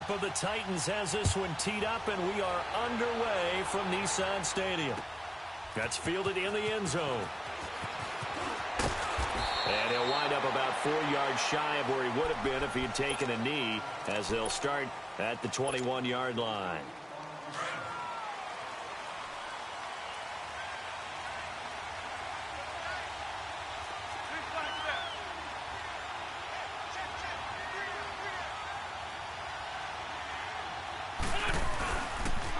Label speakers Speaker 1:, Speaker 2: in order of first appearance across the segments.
Speaker 1: lineup of the Titans has this one teed up, and we are underway from Nissan Stadium. That's fielded in the end zone. And he'll wind up about 4 yards shy of where he would have been if he had taken a knee, as they'll start at the 21-yard line.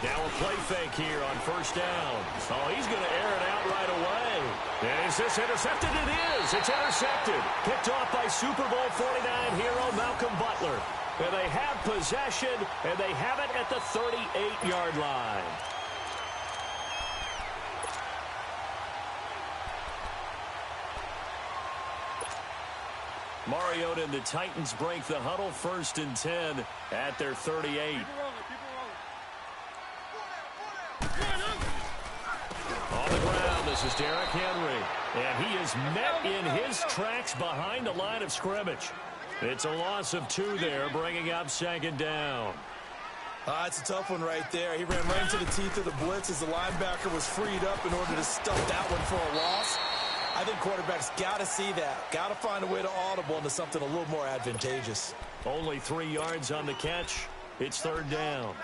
Speaker 1: Now a play fake here on first down. Oh, he's going to air it out right away. And is this intercepted? It is. It's intercepted. Picked off by Super Bowl 49 hero Malcolm Butler. And they have possession, and they have it at the 38-yard line. Mariota and the Titans break the huddle, 1st and 10 at their 38. On the ground, this is Derrick Henry. And he is met in his tracks behind the line of scrimmage. It's a loss of 2 there, bringing up 2nd down.
Speaker 2: It's a tough one right there. He ran right into the teeth of the blitz as the linebacker was freed up in order to stuff that one for a loss. I think quarterbacks got to see that. Got to find a way to audible into something a little more advantageous.
Speaker 1: Only 3 yards on the catch. It's 3rd down.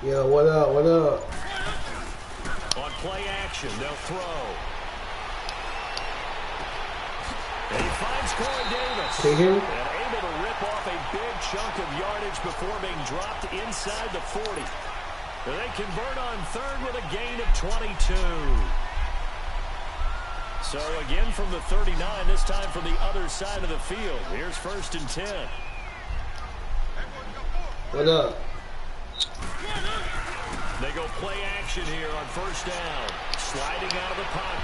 Speaker 3: Yo, what up, what up?
Speaker 1: On play action, they'll throw. And he finds Corey Davis.
Speaker 3: See him?
Speaker 1: And able to rip off a big chunk of yardage before being dropped inside the 40. And they convert on 3rd with a gain of 22. So again from the 39, this time from the other side of the field. Here's 1st and 10.
Speaker 3: What up?
Speaker 1: They go play action here on 1st down. Sliding out of the pocket.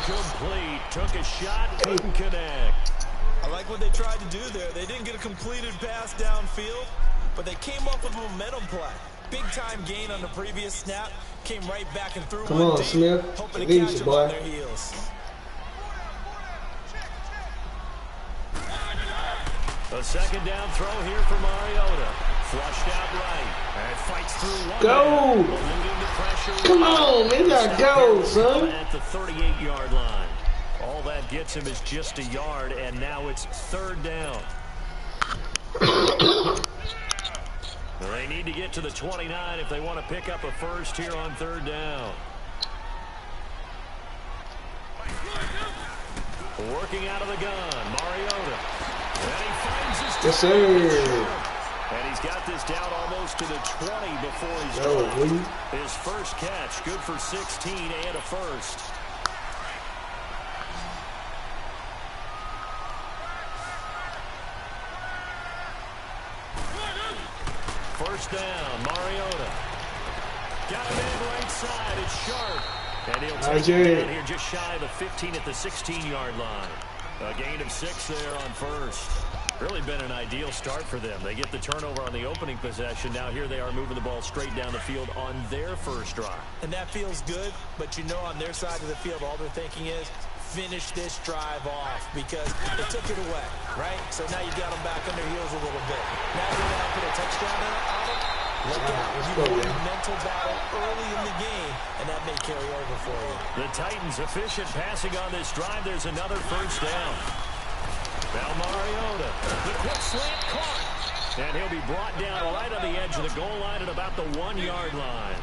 Speaker 1: Incomplete. Took a shot, couldn't connect.
Speaker 2: I like what they tried to do there. They didn't get a completed pass downfield, but they came up with a momentum play. Big-time gain on the previous snap. Came right back and threw
Speaker 3: Come
Speaker 2: one
Speaker 3: on,
Speaker 2: deep,
Speaker 3: Smith.
Speaker 2: hoping to catch them on their heels.
Speaker 1: A 2nd down throw here for Mariota. Flushed out right. And fights through one.
Speaker 3: Go!
Speaker 1: Eluding the pressure.
Speaker 3: Come on, man. You gotta go, son.
Speaker 1: At the 38-yard line. All that gets him is just a yard, and now it's 3rd down. They need to get to the 29 if they want to pick up a first here on 3rd down. Working out of the gun, Mariota. And he finds his
Speaker 3: Yes, sir.
Speaker 1: And he's got this down almost to the 20 before he's done. His first catch, good for 16 and a first. First down, Mariota. Got him in right side. It's Sharp. And he'll take it down here just shy of the 15 at the 16-yard line. A gain of 6 there on first. Really been an ideal start for them. They get the turnover on the opening possession. Now here they are moving the ball straight down the field on their first drive.
Speaker 2: And that feels good, but you know on their side of the field all they're thinking is finish this drive off because they took it away, right? So now you got them back on their heels a little bit. Now you're going to have to put a touchdown out of them. Look out. You won a mental battle early in the game, and that may carry over for you.
Speaker 1: The Titans efficient passing on this drive. There's another first down. Now Mariota, the quick slant caught. And he'll be brought down right on the edge of the goal line at about the 1-yard line.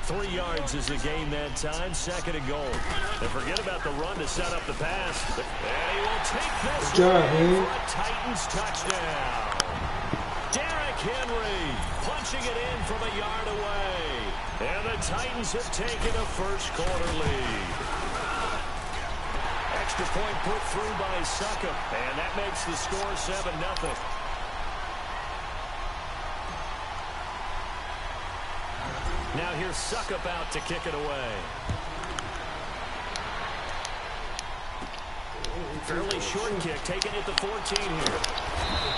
Speaker 1: 3 yards is the gain that time, 2nd and goal. And forget about the run to set up the pass. And he will take this for a Titans touchdown. Derrick Henry punching it in from a yard away. And the Titans have taken a first-quarter lead. Extra point put through by Succop, and that makes the score 7-0. Now here's Succop out to kick it away. short kick, taking it to 14 here.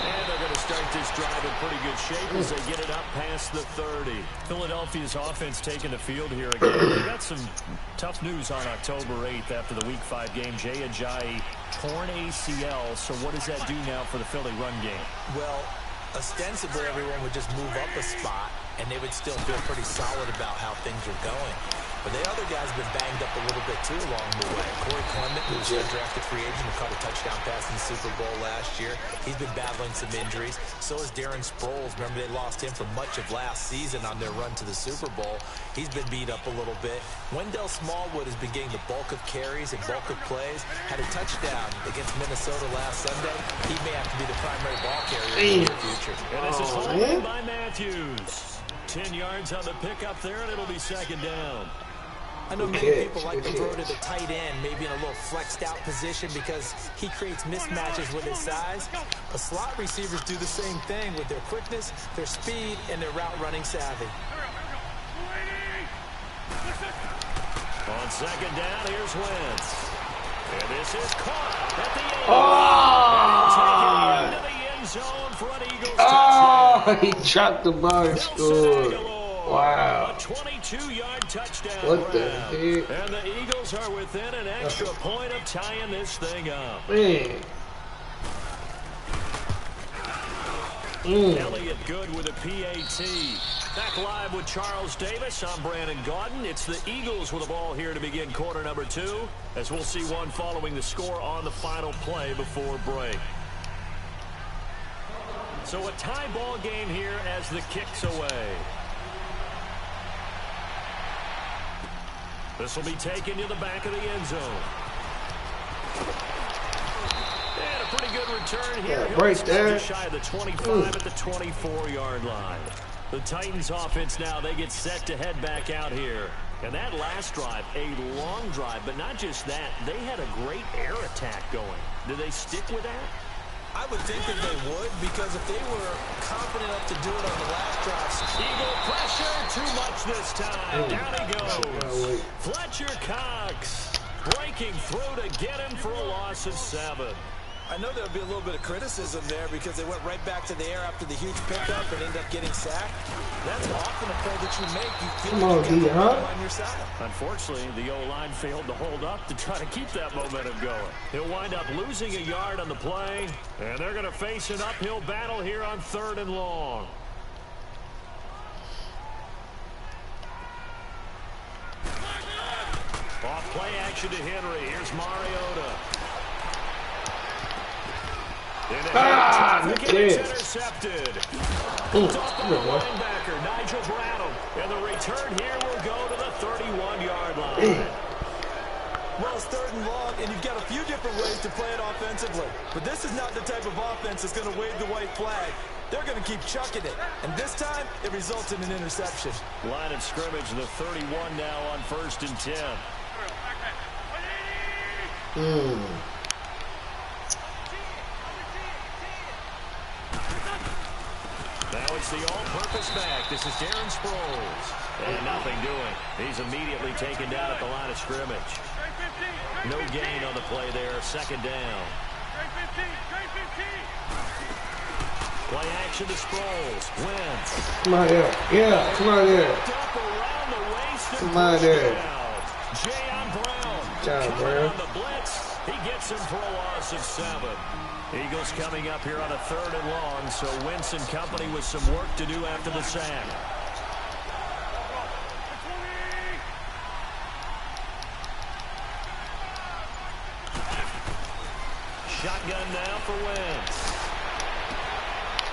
Speaker 1: And they're going to start this drive in pretty good shape as they get it up past the 30. Philadelphia's offense taking the field here again. They got some tough news on October 8th after the Week 5 game. Jay Ajayi, torn ACL. So what does that do now for the Philly run game?
Speaker 2: Well, ostensibly everyone would just move up a spot, and they would still feel pretty solid about how things are going. But the other guys have been banged up a little bit, too, along the way. Corey Clement, who's a drafted free agent who caught a touchdown pass in the Super Bowl last year. He's been battling some injuries. So is Darren Sproles. Remember, they lost him for much of last season on their run to the Super Bowl. He's been beat up a little bit. Wendell Smallwood has been getting the bulk of carries and bulk of plays. Had a touchdown against Minnesota last Sunday. He may have to be the primary ball carrier in the near future.
Speaker 1: And this is hauled in by Matthews. 10 yards on the pickup there, and it'll be second down.
Speaker 2: I know many people like to throw to the tight end, maybe in a little flexed out position because he creates mismatches with his size. But slot receivers do the same thing with their quickness, their speed, and their route running savvy.
Speaker 1: On second down, here's Wentz. And this is caught at the 8. And taken into the end zone for an Eagles touchdown.
Speaker 3: Oh, he chopped the ball and scored. Wow.
Speaker 1: A 22-yard touchdown.
Speaker 3: What the heck?
Speaker 1: And the Eagles are within an extra point of tying this thing up.
Speaker 3: Man.
Speaker 1: Elliott Good with a PAT. Back live with Charles Davis. I'm Brandon Gaudin. It's the Eagles with the ball here to begin quarter number 2, as we'll see one following the score on the final play before break. So a tie ball game here as the kick's away. This will be taken to the back of the end zone. And a pretty good return here.
Speaker 3: Yeah, right there.
Speaker 1: Just shy of the 25 at the 24-yard line. The Titans offense now, they get set to head back out here. And that last drive, a long drive, but not just that. They had a great air attack going. Did they stick with that?
Speaker 2: I would think that they would, because if they were confident enough to do it on the last drive.
Speaker 1: Eagle pressure, too much this time. Down he goes. Fletcher Cox breaking through to get him for a loss of 7.
Speaker 2: I know there'll be a little bit of criticism there because they went right back to the air after the huge pickup and ended up getting sacked. That's often a play that you make. You feel like you got the on your side.
Speaker 1: Unfortunately, the O-line failed to hold up to try to keep that momentum going. He'll wind up losing a yard on the play, and they're going to face an uphill battle here on 3rd and long. Off play action to Henry. Here's Mariota. Intercepted. Off the linebacker, Nigel Bradham. And the return here will go to the 31-yard line.
Speaker 2: Well, it's 3rd and long, and you've got a few different ways to play it offensively. But this is not the type of offense that's going to wave the white flag. They're going to keep chucking it. And this time, it results in an interception.
Speaker 1: Line of scrimmage, the 31 now on 1st and 10. Now it's the all-purpose back. This is Darren Sproles. And nothing doing. He's immediately taken down at the line of scrimmage. No gain on the play there. 2nd down. Play action to Sproles. Wentz.
Speaker 3: Come on there. Yeah, come on there. Come on there.
Speaker 1: Jayon Brown.
Speaker 3: Jayon Brown.
Speaker 1: On the blitz. He gets him for a loss of 7. Eagles coming up here on a 3rd and long, so Wentz and company with some work to do after the sack. Shotgun now for Wentz.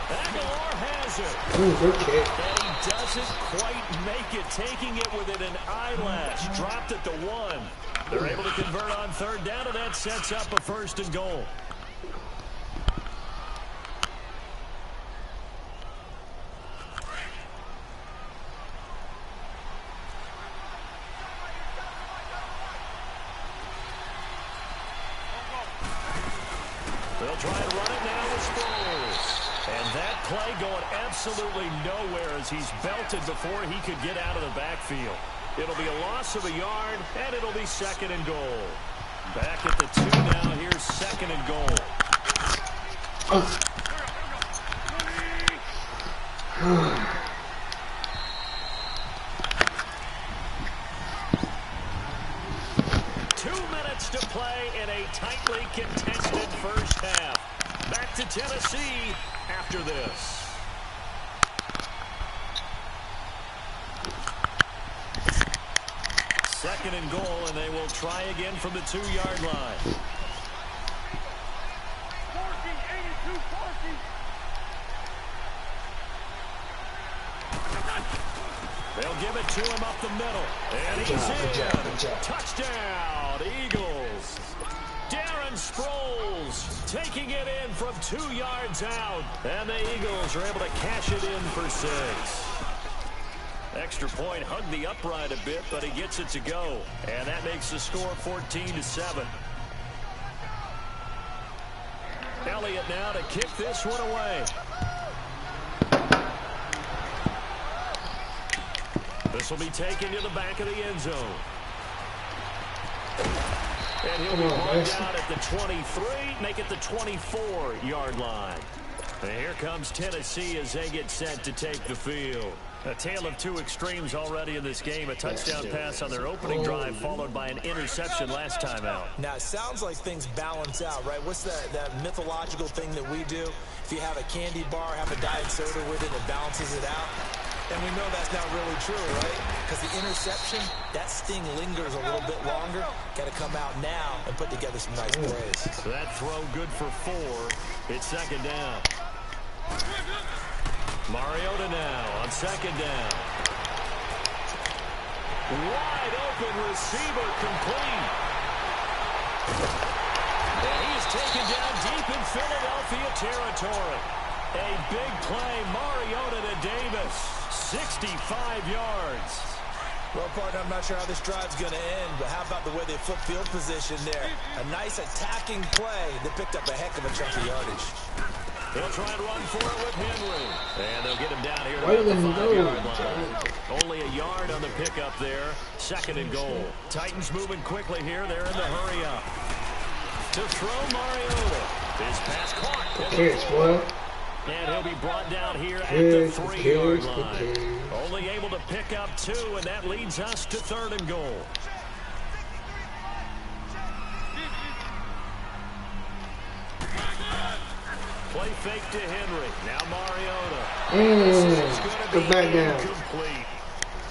Speaker 1: Aguilar has it.
Speaker 3: Good kick.
Speaker 1: And he doesn't quite make it, taking it within an eyelash. Dropped it to 1. They're able to convert on 3rd down, and that sets up a 1st and goal. They'll try to run it now with Sproles. And that play going absolutely nowhere as he's belted before he could get out of the backfield. It'll be a loss of a yard, and it'll be 2nd and goal. Back at the 2 now. Here's second and goal. 2 minutes to play in a tightly contested first half. Back to Tennessee after this. Second and goal, and they will try again from the 2-yard line. They'll give it to him up the middle. And he's in. Touchdown, Eagles. Darren Sproles taking it in from 2 yards out. And the Eagles are able to cash it in for 6. Extra point hugged the upright a bit, but he gets it to go. And that makes the score 14-7. Elliott now to kick this one away. This will be taken to the back of the end zone. And he'll be brought down at the 23, make it the 24-yard line. And here comes Tennessee as they get set to take the field. A tale of 2 extremes already in this game. A touchdown pass on their opening drive, followed by an interception last time out.
Speaker 2: Now, it sounds like things balance out, right? What's that mythological thing that we do? If you have a candy bar, have a diet soda with it, it balances it out. And we know that's not really true, right? Because the interception, that sting lingers a little bit longer. Got to come out now and put together some nice plays.
Speaker 1: So that throw good for 4. It's second down. Mariota now on second down. Wide open receiver complete. And he is taken down deep in Philadelphia territory. A big play, Mariota to Davis. 65 yards.
Speaker 2: Well, partner, I'm not sure how this drive's going to end, but how about the way they flip field position there? A nice attacking play that picked up a heck of a chunk of yardage.
Speaker 1: They'll try and run for it with Henry. And they'll get him down here to the 5-yard line. Only a yard on the pickup there. Second and goal. Titans moving quickly here. They're in the hurry up. To throw Mariota. His pass caught. And he'll be brought down here at the 3-yard line. Only able to pick up 2, and that leads us to third and goal. Play fake to Henry. Now Mariota. This is going to be incomplete.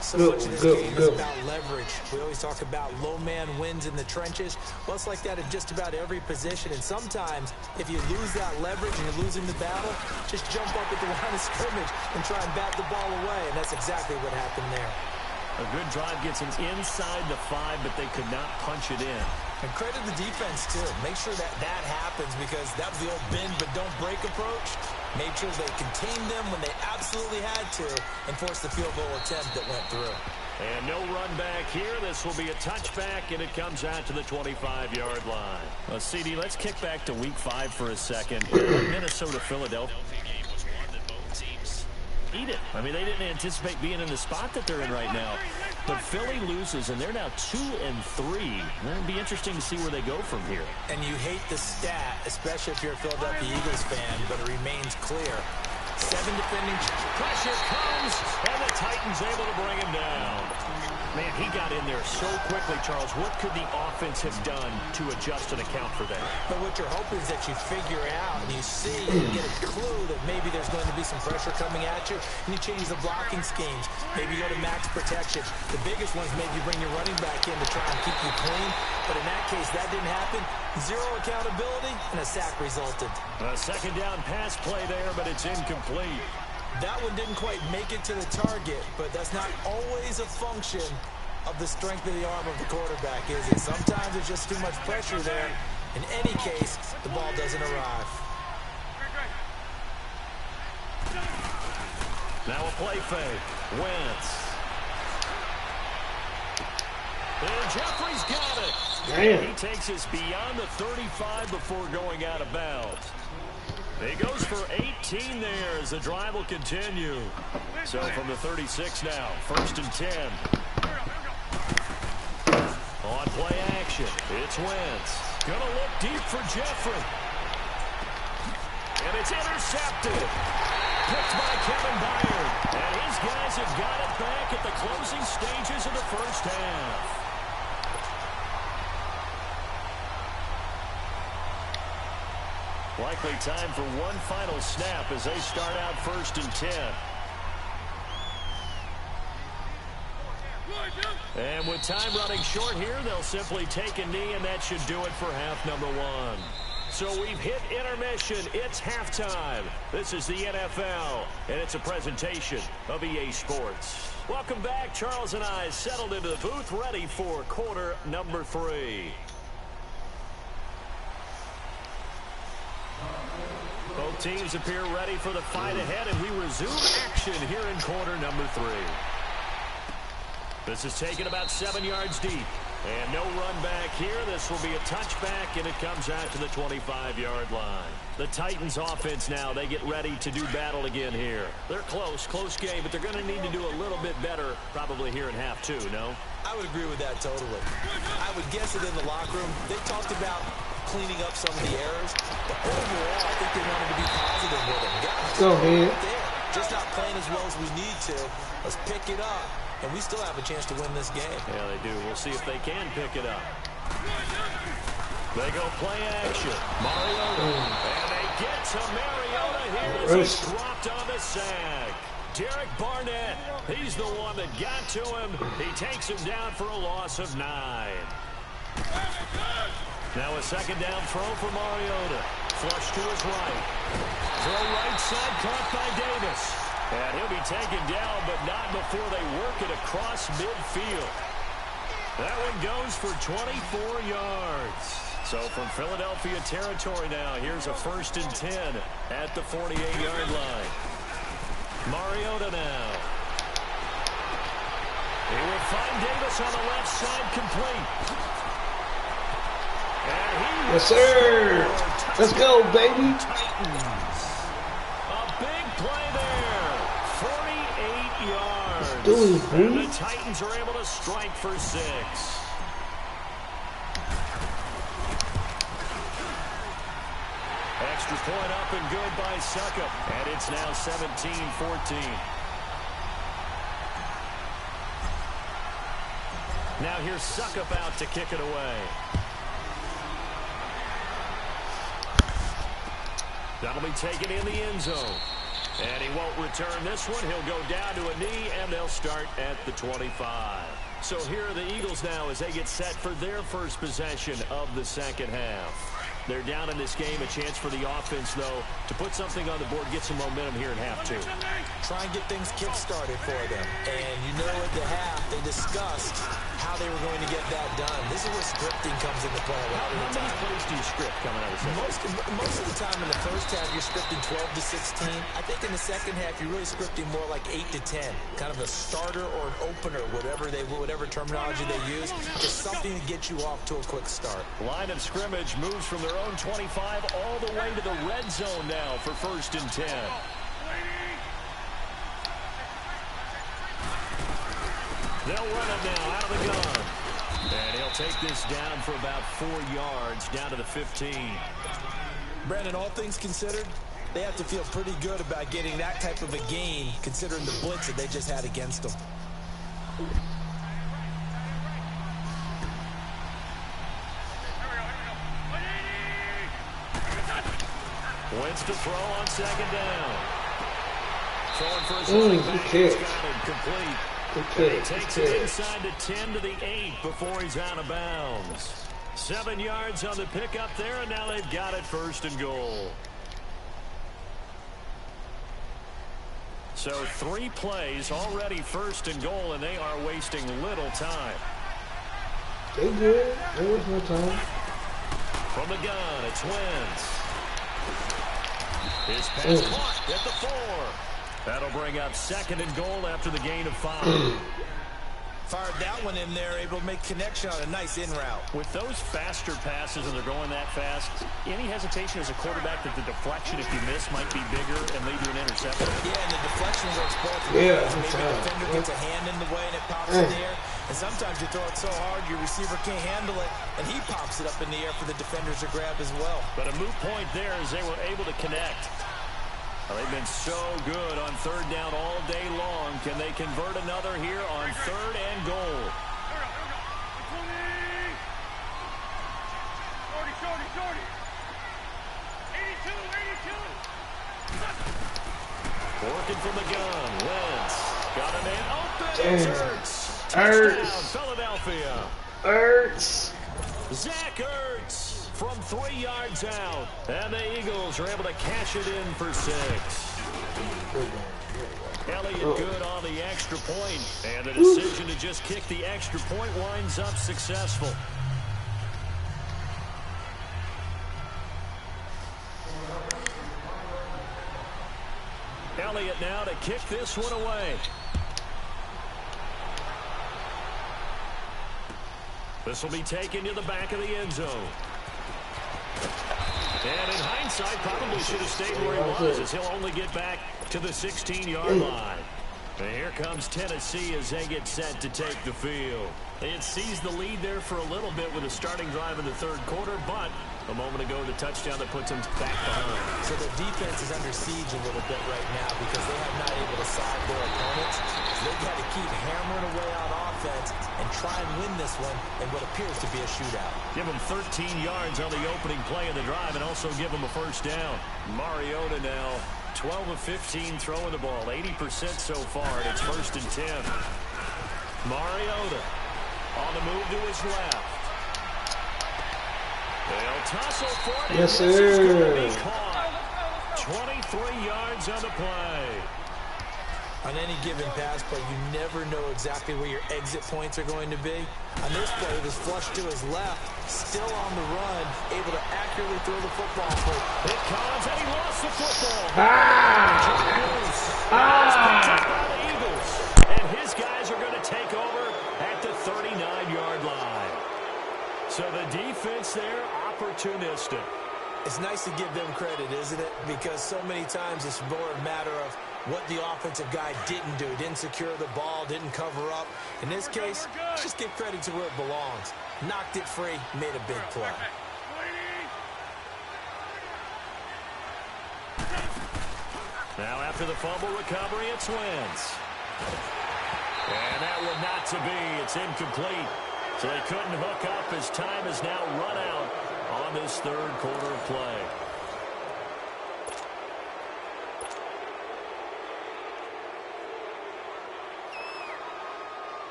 Speaker 2: So much of this game is about leverage. We always talk about low man wins in the trenches. Well, it's like that in just about every position. And sometimes, if you lose that leverage and you're losing the battle, just jump up at the line of scrimmage and try and bat the ball away. And that's exactly what happened there.
Speaker 1: A good drive gets them inside the 5, but they could not punch it in.
Speaker 2: And credit the defense, too. Make sure that that happens, because that was the old bend but don't break approach. Made sure they contained them when they absolutely had to and forced the field goal attempt that went through.
Speaker 1: And no run back here. This will be a touchback, and it comes out to the 25-yard line. Well, CD, let's kick back to Week 5 for a second. Minnesota-Philadelphia game was one that both teams needed. I mean, they didn't anticipate being in the spot that they're in right now. But Philly loses, and they're now 2-3. It'll be interesting to see where they go from here.
Speaker 2: And you hate the stat, especially if you're a Philadelphia Eagles fan, but it remains clear. 7 defending.
Speaker 1: Pressure comes, and the Titans able to bring him down. Man, he got in there so quickly, Charles. What could the offense have done to adjust and account for that?
Speaker 2: But what you're hoping is that you figure out and you see and get a clue that maybe there's going to be some pressure coming at you, and you change the blocking schemes. Maybe you go to max protection. The biggest one's maybe you bring your running back in to try and keep you clean. But in that case, that didn't happen. 0 accountability, and a sack resulted.
Speaker 1: A second down pass play there, but it's incomplete.
Speaker 2: That one didn't quite make it to the target, but that's not always a function of the strength of the arm of the quarterback, is it? Sometimes it's just too much pressure there. In any case, the ball doesn't arrive.
Speaker 1: Now a play fake. Wentz. And Jeffrey's got it.
Speaker 3: Damn.
Speaker 1: He takes us beyond the 35 before going out of bounds. He goes for 18 there as the drive will continue. So from the 36 now, 1st and 10. On play action, it's Wentz. Gonna look deep for Jeffrey. And it's intercepted. Picked by Kevin Byard. And his guys have got it back at the closing stages of the first half. Likely time for one final snap as they start out 1st and 10. And with time running short here, they'll simply take a knee, and that should do it for half number 1. So we've hit intermission. It's halftime. This is the NFL, and it's a presentation of EA Sports. Welcome back. Charles and I settled into the booth, ready for quarter number 3. Both teams appear ready for the fight ahead, and we resume action here in quarter number 3. This is taken about 7 yards deep. And no run back here. This will be a touchback, and it comes out to the 25-yard line. The Titans offense now, they get ready to do battle again here. They're close game, but they're going to need to do a little bit better probably here in half 2, no?
Speaker 2: I would agree with that totally. I would guess it in the locker room. They talked about cleaning up some of the errors, but overall, I think they wanted to be positive with them.
Speaker 3: Go ahead.
Speaker 2: Just not playing as well as we need to. Let's pick it up. And we still have a chance to win this game.
Speaker 1: Yeah, they do. We'll see if they can pick it up. They go play action. Mariota. And they get to Mariota here as he's dropped on the sack. Derek Barnett, he's the one that got to him. He takes him down for a loss of 9. Now a second down throw for Mariota. Flush to his right. Throw right side caught by Davis. And he'll be taken down, but not before they work it across midfield. That one goes for 24 yards. So from Philadelphia territory now, here's a 1st and 10 at the 48-yard line. Mariota now. He will find Davis on the left side complete. And he
Speaker 3: yes, sir. Let's go, baby.
Speaker 1: Titans. A big play there. 48 yards.
Speaker 3: And
Speaker 1: the Titans are able to strike for 6. Extra point up and good by Suckup. And it's now 17-14. Now here's Suckup out to kick it away. That'll be taken in the end zone. And he won't return this one. He'll go down to a knee, and they'll start at the 25. So here are the Eagles now as they get set for their first possession of the second half. They're down in this game. A chance for the offense, though, to put something on the board, get some momentum here in half 2.
Speaker 2: Try and get things kick-started for them. And you know at the half, they discussed how they were going to get that done. This is where scripting comes into play.
Speaker 1: How many plays do you script coming out of the second?
Speaker 2: Most of the time in the first half, you're scripting 12 to 16. I think in the second half, you're really scripting more like 8 to 10. Kind of a starter or an opener, whatever terminology they use. Just something to get you off to a quick start.
Speaker 1: Line of scrimmage moves from their own 25 all the way to the red zone now for 1st and 10. They'll run it now out of the gun. And he'll take this down for about 4 yards, down to the 15.
Speaker 2: Brandon, all things considered, they have to feel pretty good about getting that type of a gain, considering the blitz that they just had against them.
Speaker 1: Wentz to throw on second down. Throwing for his running back. He's got it complete. He takes it inside the 10 to the 8 before he's out of bounds. 7 yards on the pickup there, and now they've got it 1st and goal. So 3 plays already 1st and goal, and they are wasting little time.
Speaker 3: They good. There was no time.
Speaker 1: From the gun, it's Wentz. His pass caught at the 4. That'll bring up 2nd and goal after the gain of 5.
Speaker 2: Fired that one in there, able to make connection on a nice in route.
Speaker 1: With those faster passes and they're going that fast, any hesitation as a quarterback that the deflection, if you miss, might be bigger and lead to an interception?
Speaker 2: Yeah, and the deflection works both ways.
Speaker 3: Yeah.
Speaker 2: Maybe the defender gets a hand in the way and it pops in the air. And sometimes you throw it so hard your receiver can't handle it, and he pops it up in the air for the defenders to grab as well.
Speaker 1: But a moot point there as they were able to connect. Well, they've been so good on third down all day long. Can they convert another here on third and goal? Working from the gun. Wentz got a man open. Ertz. Touchdown, Philadelphia.
Speaker 3: Ertz.
Speaker 1: Zach Ertz from 3 yards out. And the Eagles are able to cash it in for 6. Elliott good on the extra point. And the decision to just kick the extra point winds up successful. Elliott now to kick this one away. This will be taken to the back of the end zone. And in hindsight, probably should have stayed where he was, as he'll only get back to the 16-yard line. And here comes Tennessee as they get set to take the field. They had seized the lead there for a little bit with a starting drive in the third quarter, but a moment ago, the touchdown that puts them back behind.
Speaker 2: So the defense is under siege a little bit right now because they have not able to solve their opponents. They've got to keep hammering away on offense and try and win this one in what appears to be a shootout.
Speaker 1: Give them 13 yards on the opening play of the drive and also give them a first down. Mariota now 12 of 15 throwing the ball, 80% so far, and it's 1st and 10. Mariota on the move to his left. They'll tussle for it.
Speaker 3: Yes,
Speaker 1: This is going to be
Speaker 3: sir.
Speaker 1: caught. 23 yards on the play.
Speaker 2: On any given pass play, you never know exactly where your exit points are going to be. On this play, it was flushed to his left, still on the run, able to accurately throw the football.
Speaker 1: It comes, and he lost the football.
Speaker 3: Ah!
Speaker 1: By the Eagles. And his guys are going to take over at the 39-yard line. So the defense there, opportunistic.
Speaker 2: It's nice to give them credit, isn't it? Because so many times it's more a matter of what the offensive guy didn't do. Didn't secure the ball, didn't cover up. In this case, just give credit to where it belongs. Knocked it free, made a big play.
Speaker 1: Now after the fumble recovery, it's Wentz. And that one not to be. It's incomplete. So they couldn't hook up as time is now run out on this third quarter of play.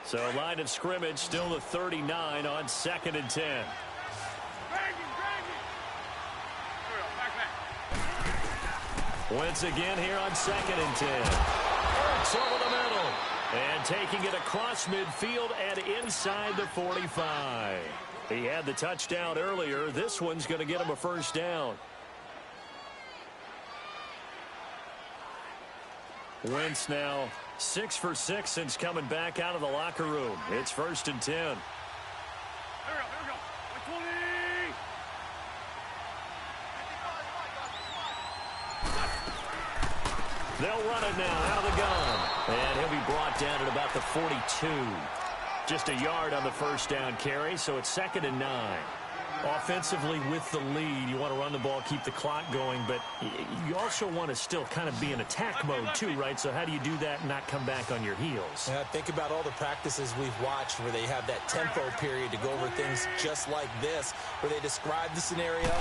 Speaker 1: So line of scrimmage still the 39 on 2nd and 10. Wentz again here on 2nd and 10. Ertz over the middle. And taking it across midfield and inside the 45. He had the touchdown earlier. This one's going to get him a first down. Wentz now 6 for 6 since coming back out of the locker room. It's 1st and 10. They'll run it now out of the gun. And he'll be brought down at about the 42. Just a yard on the first down carry, so it's 2nd and 9. Offensively with the lead, you want to run the ball, keep the clock going, but you also want to still kind of be in attack mode too, right? So how do you do that and not come back on your heels?
Speaker 2: Yeah, think about all the practices we've watched where they have that tempo period to go over things just like this, where they describe the scenario,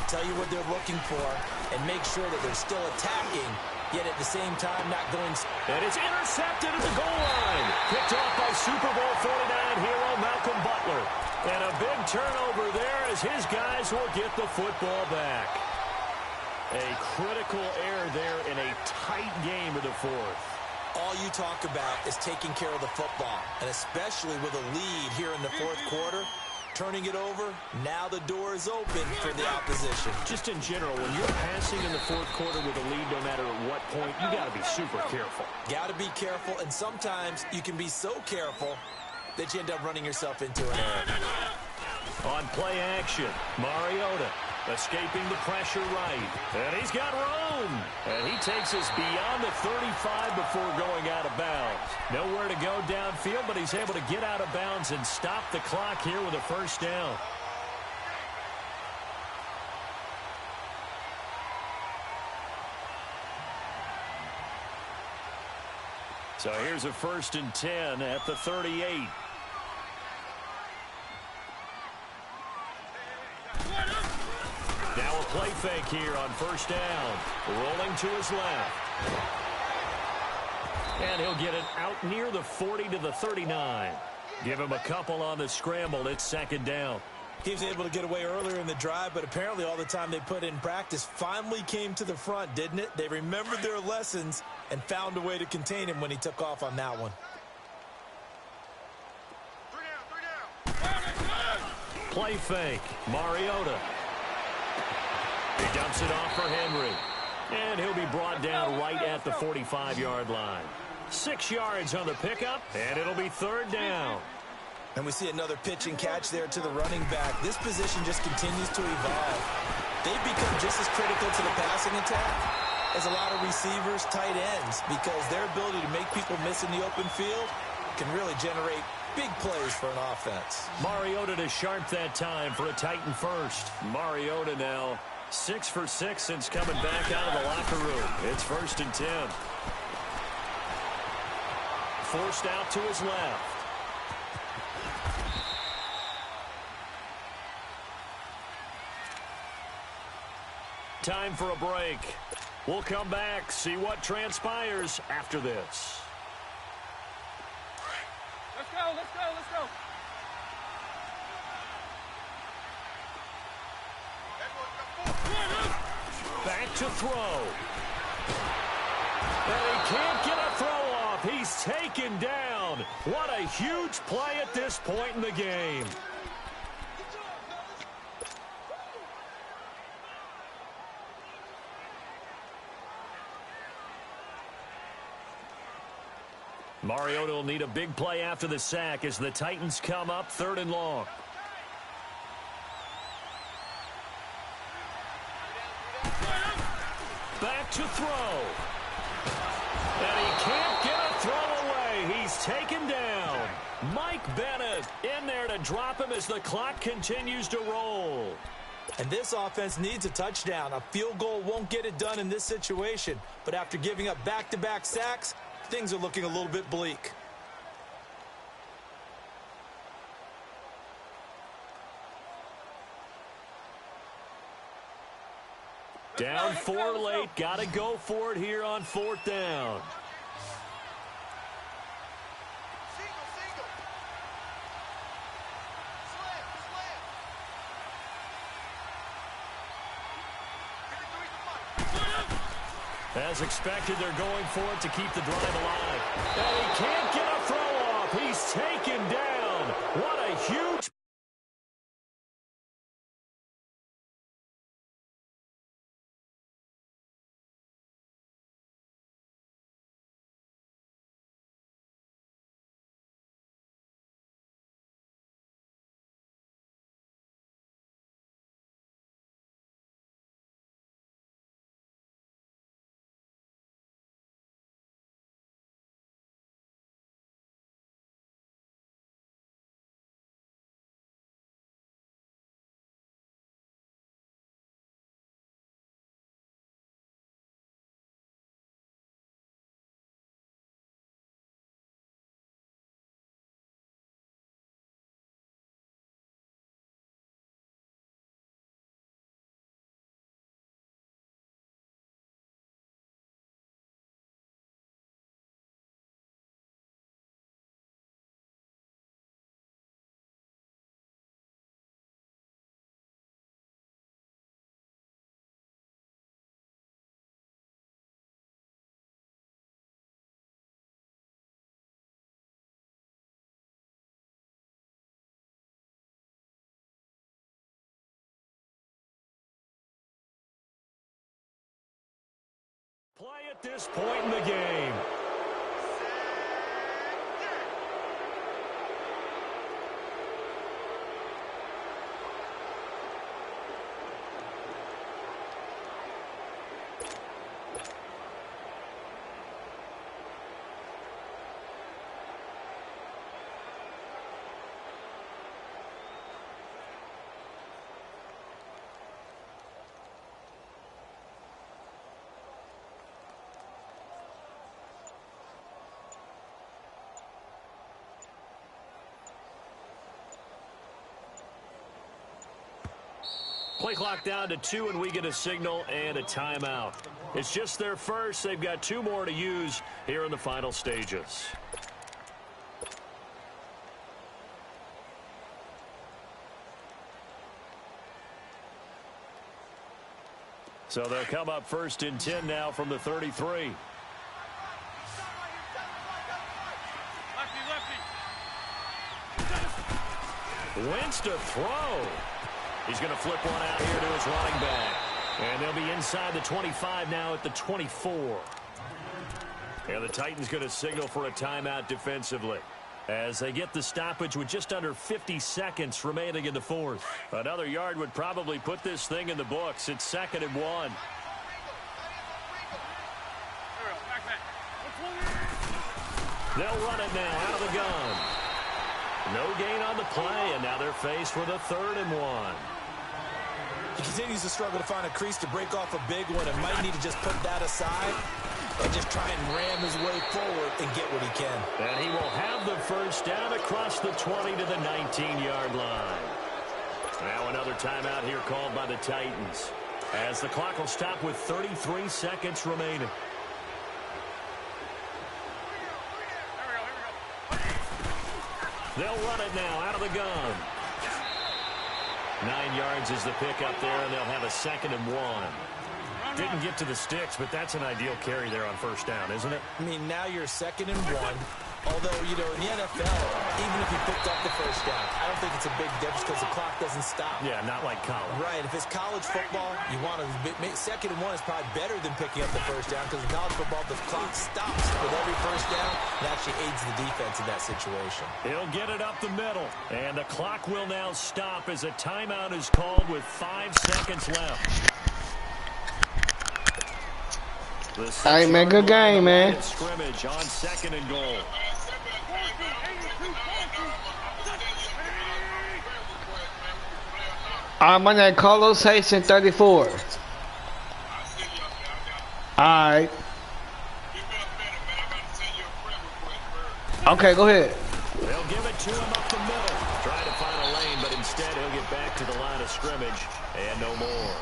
Speaker 2: tell you what they're looking for, and make sure that they're still attacking, yet at the same time not going.
Speaker 1: And it's intercepted at the goal line. Picked off by Super Bowl 49 hero Malcolm Butler. And a big turnover there as his guys will get the football back. A critical error there in a tight game of the fourth.
Speaker 2: All you talk about is taking care of the football, and especially with a lead here in the fourth quarter. Turning it over, now the door is open for the opposition.
Speaker 1: Just in general, when you're passing in the fourth quarter with a lead, no matter at what point, you got to be super careful.
Speaker 2: Got to be careful, and sometimes you can be so careful that you end up running yourself into an error.
Speaker 1: On play action, Mariota Escaping the pressure right. And he's got room. And he takes us beyond the 35 before going out of bounds. Nowhere to go downfield, but he's able to get out of bounds and stop the clock here with a first down. So here's a 1st and 10 at the 38. Now a play fake here on 1st down. Rolling to his left. And he'll get it out near the 40 to the 39. Give him a couple on the scramble. It's 2nd down.
Speaker 2: He was able to get away earlier in the drive, but apparently all the time they put in practice finally came to the front, didn't it? They remembered their lessons and found a way to contain him when he took off on that one.
Speaker 1: Play fake. Mariota. He dumps it off for Henry. And he'll be brought down right at the 45-yard line. 6 yards on the pickup, and it'll be 3rd down.
Speaker 2: And we see another pitch and catch there to the running back. This position just continues to evolve. They've become just as critical to the passing attack as a lot of receivers, tight ends, because their ability to make people miss in the open field can really generate big plays for an offense.
Speaker 1: Mariota to Sharp that time for a Titan first. Mariota now 6 for 6 since coming back out of the locker room. It's 1st and 10. Forced out to his left. Time for a break. We'll come back, see what transpires after this.
Speaker 4: Let's go, let's go, let's go.
Speaker 1: Back to throw. And he can't get a throw off. He's taken down. What a huge play at this point in the game. Mariota will need a big play after the sack as the Titans come up 3rd and long. Back to throw. And he can't get a throw away. He's taken down. Mike Bennett in there to drop him as the clock continues to roll.
Speaker 2: And this offense needs a touchdown. A field goal won't get it done in this situation. But after giving up back-to-back sacks, things are looking a little bit bleak.
Speaker 1: Down 4 late. Got to go for it here on 4th down. As expected, they're going for it to keep the drive alive. And he can't get a throw off. He's taken down. What a huge... Play at this point in the game. Play clock down to 2, and we get a signal and a timeout. It's just their first. They've got 2 more to use here in the final stages. So they'll come up first and 10 now from the 33. Wentz to throw. He's going to flip one out here to his running back. And they'll be inside the 25 now at the 24. And the Titans going to signal for a timeout defensively as they get the stoppage with just under 50 seconds remaining in the fourth. Another yard would probably put this thing in the books. It's 2nd and 1. They'll run it now out of the gun. No gain on the play, and now they're faced with a 3rd and 1.
Speaker 2: He continues to struggle to find a crease to break off a big one and might need to just put that aside and just try and ram his way forward and get what he can.
Speaker 1: And he will have the first down across the 20 to the 19-yard line. Now another timeout here called by the Titans as the clock will stop with 33 seconds remaining. They'll run it now out of the gun. 9 yards is the pick up there, and they'll have a 2nd and 1. Didn't get to the sticks, but that's an ideal carry there on first down, isn't it?
Speaker 2: I mean, now you're 2nd and 1. Although, you know, in the NFL, even if you picked up the first down, I don't think it's a big difference because the clock doesn't stop.
Speaker 1: Yeah, not like college.
Speaker 2: Right. If it's college football, you want to 2nd and 1 is probably better than picking up the first down because in college football, the clock stops with every first down. It actually aids the defense in that situation.
Speaker 1: He'll get it up the middle, and the clock will now stop as a timeout is called with 5 seconds left.
Speaker 3: All right, man. Good game, man.
Speaker 1: Scrimmage on 2nd and goal.
Speaker 3: My name is carloshastings34's. Alright. Okay, go ahead.
Speaker 1: They'll give it to him up the middle. Trying to find a lane, but instead he'll get back to the line of scrimmage and no more.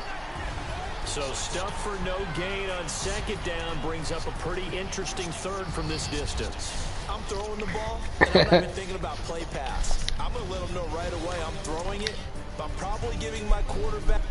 Speaker 1: So stuff for no gain on 2nd down brings up a pretty interesting 3rd from this distance.
Speaker 2: I'm throwing the ball, and I'm not even thinking about play pass. I'm going to let them know right away I'm throwing it, but I'm probably giving my quarterback